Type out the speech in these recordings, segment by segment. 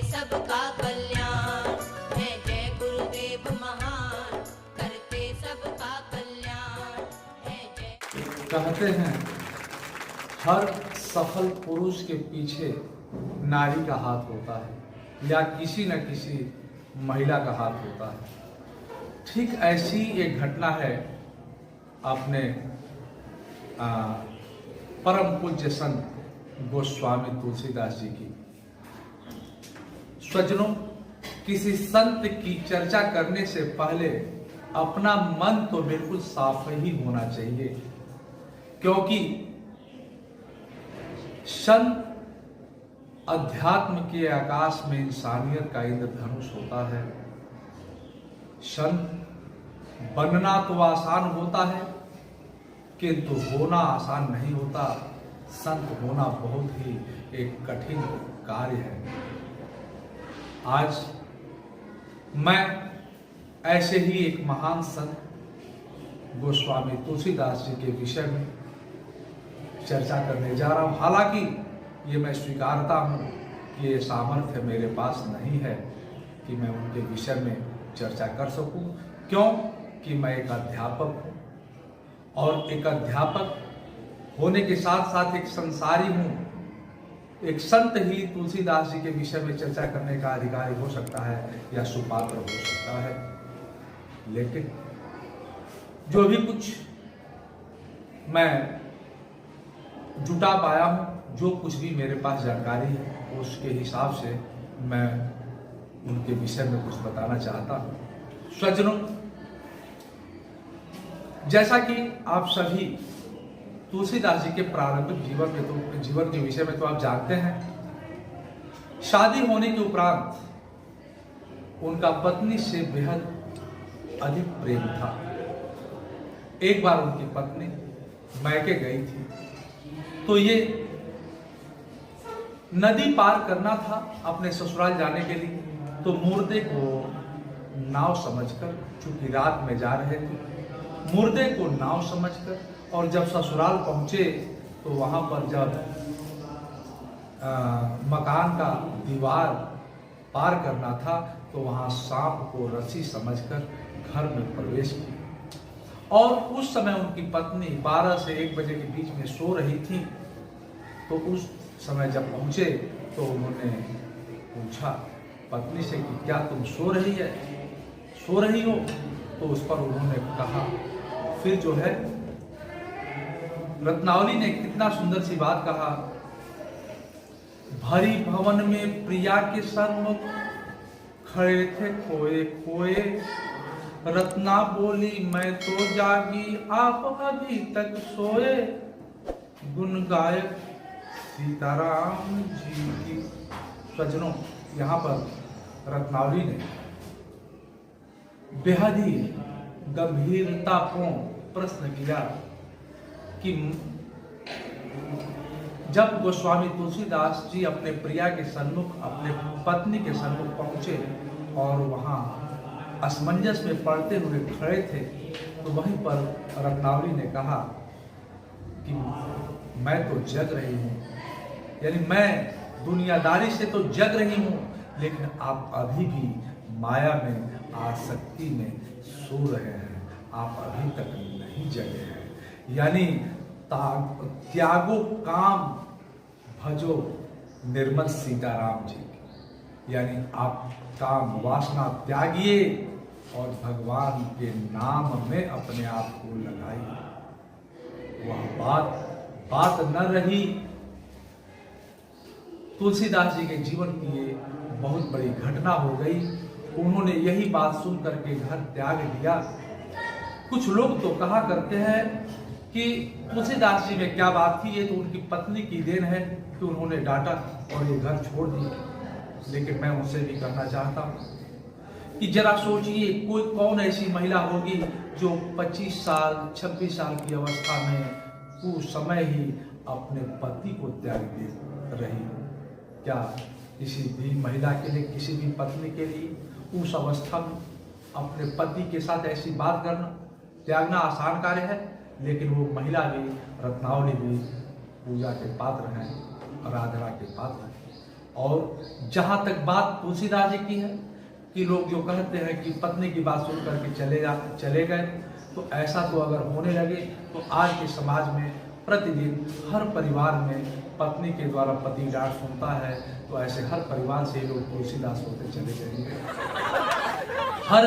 सबका कल्याण है। जय गुरुदेव महान, करते सबका कल्याण है। जय कहते हैं हर सफल पुरुष के पीछे नारी का हाथ होता है या किसी न किसी महिला का हाथ होता है। ठीक ऐसी एक घटना है अपने परम पूज्य संत गोस्वामी तुलसीदास जी की। स्वजनों, किसी संत की चर्चा करने से पहले अपना मन तो बिल्कुल साफ ही होना चाहिए, क्योंकि संत अध्यात्म के आकाश में इंसानियत का इंद्रधनुष होता है। संत बनना तो आसान होता है, किंतु होना आसान नहीं होता। संत होना बहुत ही एक कठिन कार्य है। आज मैं ऐसे ही एक महान संत गोस्वामी तुलसीदास जी के विषय में चर्चा करने जा रहा हूं। हालांकि ये मैं स्वीकारता हूं कि ये सामर्थ्य मेरे पास नहीं है कि मैं उनके विषय में चर्चा कर सकूं। क्यों कि मैं एक अध्यापक हूं, और एक अध्यापक होने के साथ साथ एक संसारी हूं। एक संत ही तुलसीदास जी के विषय में चर्चा करने का अधिकारी हो सकता है या सुपात्र हो सकता है। लेकिन जो भी कुछ मैं जुटा पाया हूं, जो कुछ भी मेरे पास जानकारी है, उसके हिसाब से मैं उनके विषय में कुछ बताना चाहता हूं। स्वजनों, जैसा कि आप सभी तुलसीदास जी के प्रारंभिक जीवन के विषय में तो आप जानते हैं। शादी होने के उपरांत उनका पत्नी से बेहद अधिक प्रेम था। एक बार उनकी पत्नी मैके गई थी, तो ये नदी पार करना था अपने ससुराल जाने के लिए। तो मुर्दे को नाव समझकर, चूंकि रात में जा रहे थे, मुर्दे को नाव समझकर, और जब ससुराल पहुंचे तो वहां पर जब मकान का दीवार पार करना था तो वहां सांप को रस्सी समझकर घर में प्रवेश किया। और उस समय उनकी पत्नी 12 से 1 बजे के बीच में सो रही थी। तो उस समय जब पहुंचे तो उन्होंने पूछा पत्नी से कि क्या तुम सो रही हो? तो उस पर उन्होंने कहा, फिर जो है रत्नावली ने कितना सुंदर सी बात कहा, भरी भवन में प्रिया के सन्मुख खड़े थे खोए खोए, रत्ना बोली मैं तो जागी आप अभी तक सोए, गुण गायक सीताराम जी की। स्वजनों, यहाँ पर रत्नावली ने बेहद ही गंभीरतापूर्ण प्रश्न किया कि जब गोस्वामी तुलसीदास जी अपने प्रिया के सन्मुख, अपने पत्नी के सन्मुख पहुंचे और वहां असमंजस में पड़ते हुए खड़े थे, तो वहीं पर रत्नावली ने कहा कि मैं तो जग रही हूं, यानी मैं दुनियादारी से तो जग रही हूं, लेकिन आप अभी भी माया में, आसक्ति में सो रहे हैं, आप अभी तक नहीं जगे हैं। यानी त्यागो काम भजो निर्मल सीताराम जी, यानी आप काम वासना त्यागिए और भगवान के नाम में अपने आप को लगाइए। वह बात न रही। तुलसीदास जी के जीवन की ये बहुत बड़ी घटना हो गई। उन्होंने यही बात सुन करके घर त्याग दिया। कुछ लोग तो कहा करते हैं कि तुलसीदास जी में क्या बात थी, ये तो उनकी पत्नी की देन है कि उन्होंने डांटा और ये घर छोड़ दिया। लेकिन मैं उनसे भी कहना चाहता हूँ कि जरा सोचिए, कौन ऐसी महिला होगी जो 25 साल 26 साल की अवस्था में उस समय ही अपने पति को त्याग दे रही हो। क्या किसी भी महिला के लिए, किसी भी पत्नी के लिए उस अवस्था में अपने पति के साथ ऐसी बात करना, त्यागना आसान कार्य है? लेकिन वो महिला भी, रत्नावली भी पूजा के पात्र हैं, आराधना के पात्र हैं। और जहाँ तक बात तुलसीदास जी की है कि लोग जो कहते हैं कि पत्नी की बात सुन करके चले गए, तो ऐसा तो अगर होने लगे तो आज के समाज में प्रतिदिन हर परिवार में पत्नी के द्वारा पति डांट सुनता है, तो ऐसे हर परिवार से लोग तुलसीदास होते चले जाएंगे। हर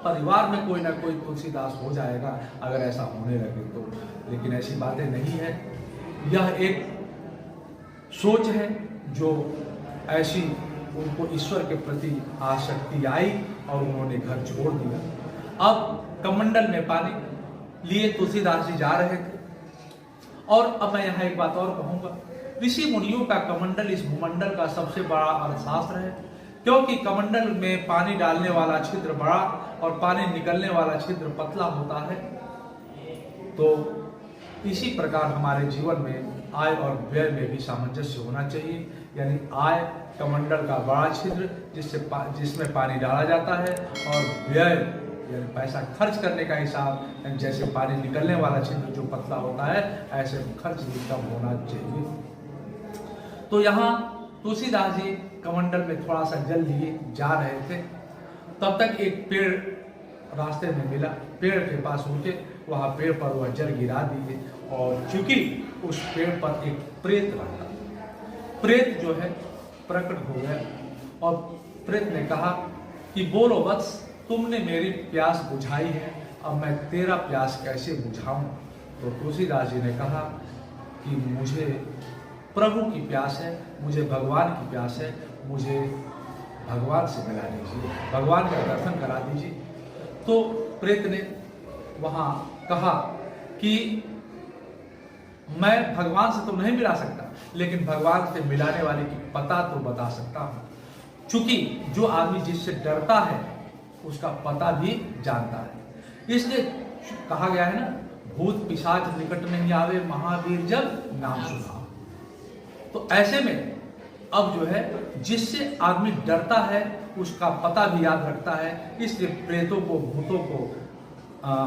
परिवार में कोई ना कोई तुलसीदास हो जाएगा अगर ऐसा होने लगे तो। लेकिन ऐसी बातें नहीं है, यह एक सोच है जो ऐसी उनको ईश्वर के प्रति आसक्ति आई और उन्होंने घर छोड़ दिया। अब कमंडल में पानी लिए तुलसीदास जी जा रहे थे, और अब मैं यहाँ एक बात और कहूँगा, ऋषि मुनियों का कमंडल इस भूमंडल का सबसे बड़ा अर्थशास्त्र है, क्योंकि कमंडल में पानी डालने वाला छिद्र बड़ा और पानी निकलने वाला छिद्र पतला होता है। तो इसी प्रकार हमारे जीवन में आय और व्यय में भी सामंजस्य होना चाहिए, यानी आय कमंडल का बड़ा छिद्र जिसमें पानी डाला जाता है, और व्यय यानी पैसा खर्च करने का हिसाब जैसे पानी निकलने वाला छिद्र जो पतला होता है, ऐसे खर्च भी कम होना चाहिए। तो यहाँ तुलसीदास जी कमंडल में थोड़ा सा जल लिए जा रहे थे, तब तक एक पेड़ रास्ते में मिला। पेड़ के पास रुके, वहाँ पेड़ पर वह जल गिरा दिए, और चूंकि उस पेड़ पर एक प्रेत रहता, प्रेत जो है प्रकट हो गया, और प्रेत ने कहा कि बोलो वत्स, तुमने मेरी प्यास बुझाई है, अब मैं तेरा प्यास कैसे बुझाऊं। तो तुलसीदास जी ने कहा कि मुझे प्रभु की प्यास है, मुझे भगवान की प्यास है, मुझे भगवान से मिला दीजिए, भगवान का दर्शन करा दीजिए। तो प्रेत ने वहाँ कहा कि मैं भगवान से तो नहीं मिला सकता, लेकिन भगवान से मिलाने वाले की पता तो बता सकता हूँ, क्योंकि जो आदमी जिससे डरता है उसका पता भी जानता है। इसलिए कहा गया है ना, भूत पिशाच निकट नहीं आवे, महावीर जब नाम सुना। तो ऐसे में अब जो है जिससे आदमी डरता है उसका पता भी याद रखता है, इसलिए प्रेतों को, भूतों को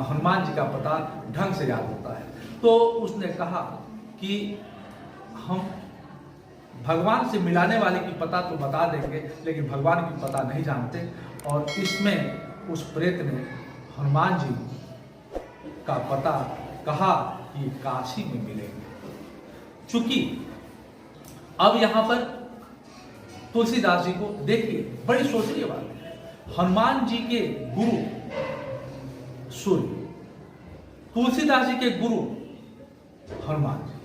हनुमान जी का पता ढंग से याद होता है। तो उसने कहा कि हम भगवान से मिलाने वाले की पता तो बता देंगे, लेकिन भगवान की पता नहीं जानते। और इसमें उस प्रेत ने हनुमान जी का पता कहा कि काशी में मिलेंगे। चूंकि अब यहाँ पर तुलसीदास जी को देखिए, बड़ी सोचनीय बात है, हनुमान जी के गुरु सूर्य, तुलसीदास जी के गुरु हनुमान जी।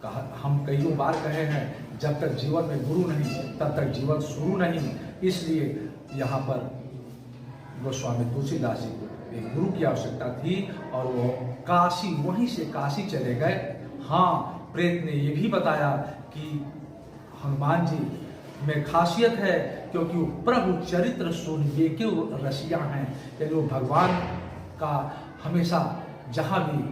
कहा, हम कईयों बार कहे हैं, जब तक जीवन में गुरु नहीं तब तक जीवन शुरू नहीं। इसलिए यहाँ पर गोस्वामी तुलसीदास जी को एक गुरु की आवश्यकता थी, और वो काशी, वहीं से काशी चले गए। हाँ, प्रेत ने ये भी बताया कि हनुमान जी में खासियत है, क्योंकि वो प्रभु चरित्र सुनिए के रसिया हैं, यानी वो भगवान का हमेशा जहाँ भी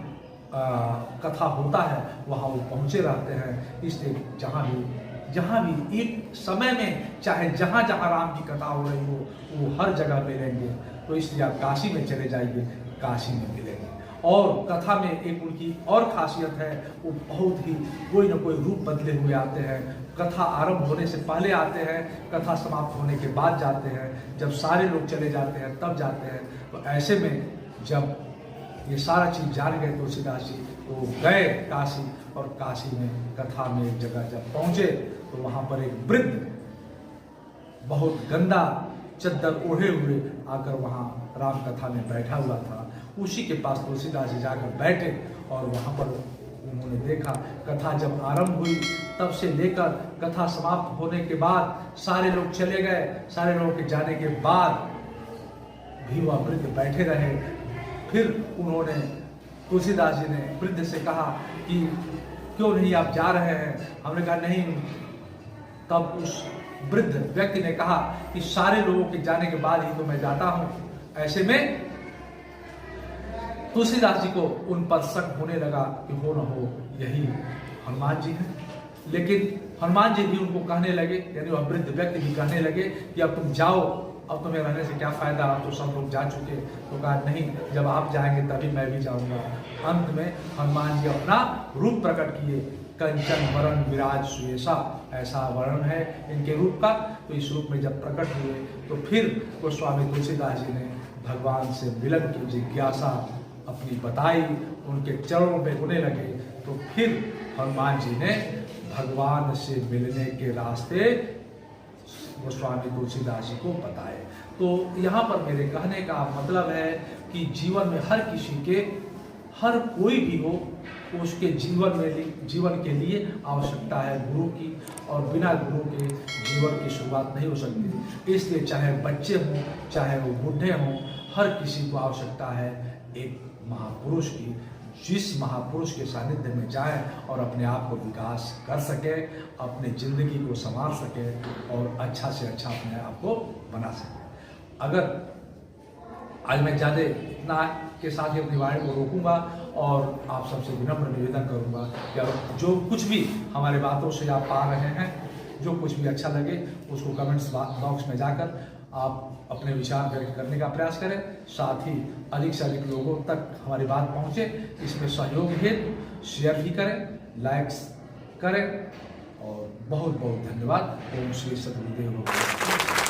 कथा होता है वहाँ वो पहुँचे रहते हैं। इसलिए जहाँ भी एक समय में, चाहे जहाँ जहाँ राम की कथा हो रही हो, वो हर जगह मिलेंगे। तो इसलिए आप काशी में चले जाइए, काशी में मिलेंगे। और कथा में एक उनकी और खासियत है, वो बहुत ही कोई ना कोई रूप बदले हुए आते हैं। कथा आरंभ होने से पहले आते हैं, कथा समाप्त होने के बाद जाते हैं, जब सारे लोग चले जाते हैं तब जाते हैं। तो ऐसे में जब ये सारा चीज़ जान गए तुलसीदास जी, तो गए काशी, और काशी में कथा में एक जगह जब पहुँचे तो वहाँ पर एक वृद्ध बहुत गंदा चद्दर ओढ़े हुए आकर वहाँ राम कथा में बैठा हुआ था। उसी के पास तुलसीदास जी जाकर बैठे, और वहाँ पर उन्होंने देखा, कथा जब आरंभ हुई तब से लेकर कथा समाप्त होने के बाद सारे लोग चले गए, सारे लोगों के जाने के बाद भी वह वृद्ध बैठे रहे। फिर उन्होंने, तुलसीदास जी ने वृद्ध से कहा कि क्यों नहीं आप जा रहे हैं? हमने कहा नहीं। तब उस वृद्ध व्यक्ति ने कहा कि सारे लोगों के जाने के बाद ही तो मैं जाता हूँ। ऐसे में तुलसीदास जी को उन पर शक होने लगा कि हो न हो यही हनुमान जी हैं। लेकिन हनुमान जी भी उनको कहने लगे, यानी वह वृद्ध व्यक्ति भी कहने लगे कि अब तुम जाओ, अब तुम्हें रहने से क्या फायदा, अब तो सब लोग जा चुके। तो कहा नहीं, जब आप जाएंगे तभी मैं भी जाऊंगा। अंत में हनुमान जी अपना रूप प्रकट किए, कंचन वरण विराज सुयेसा, ऐसा वर्णन है इनके रूप का। तो इस रूप में जब प्रकट हुए तो फिर गोस्वामी तुलसीदास जी ने भगवान से मिलन की जिज्ञासा अपनी बताई, उनके चरणों में रोने लगे। तो फिर हनुमान जी ने भगवान से मिलने के रास्ते गोस्वामी तुलसीदास जी को बताए। तो यहाँ पर मेरे कहने का मतलब है कि जीवन में हर किसी के, हर कोई भी हो, उसके जीवन के लिए आवश्यकता है गुरु की, और बिना गुरु के जीवन की शुरुआत नहीं हो सकती। इसलिए चाहे बच्चे हों, चाहे वो बूढ़े हों, हर किसी को आवश्यकता है एक महापुरुष की, जिस महापुरुष के सानिध्य में जाए और अपने आप को विकास कर सके, अपने जिंदगी को संवार सके और अच्छा से अच्छा अपने आप को बना सके। अगर आज मैं ज़्यादा इतना के साथ ही अपनी वाणी को रोकूंगा और आप सबसे विनम्र निवेदन करूंगा कि जो कुछ भी हमारे बातों से आप पा रहे हैं, जो कुछ भी अच्छा लगे उसको कमेंट्स बॉक्स में जाकर आप अपने विचार व्यक्त करने का प्रयास करें। साथ ही अधिक से अधिक लोगों तक हमारी बात पहुंचे, इसमें सहयोग हेतु शेयर भी करें, लाइक्स करें, और बहुत बहुत धन्यवाद। ओम श्री सद्गुरुदेव।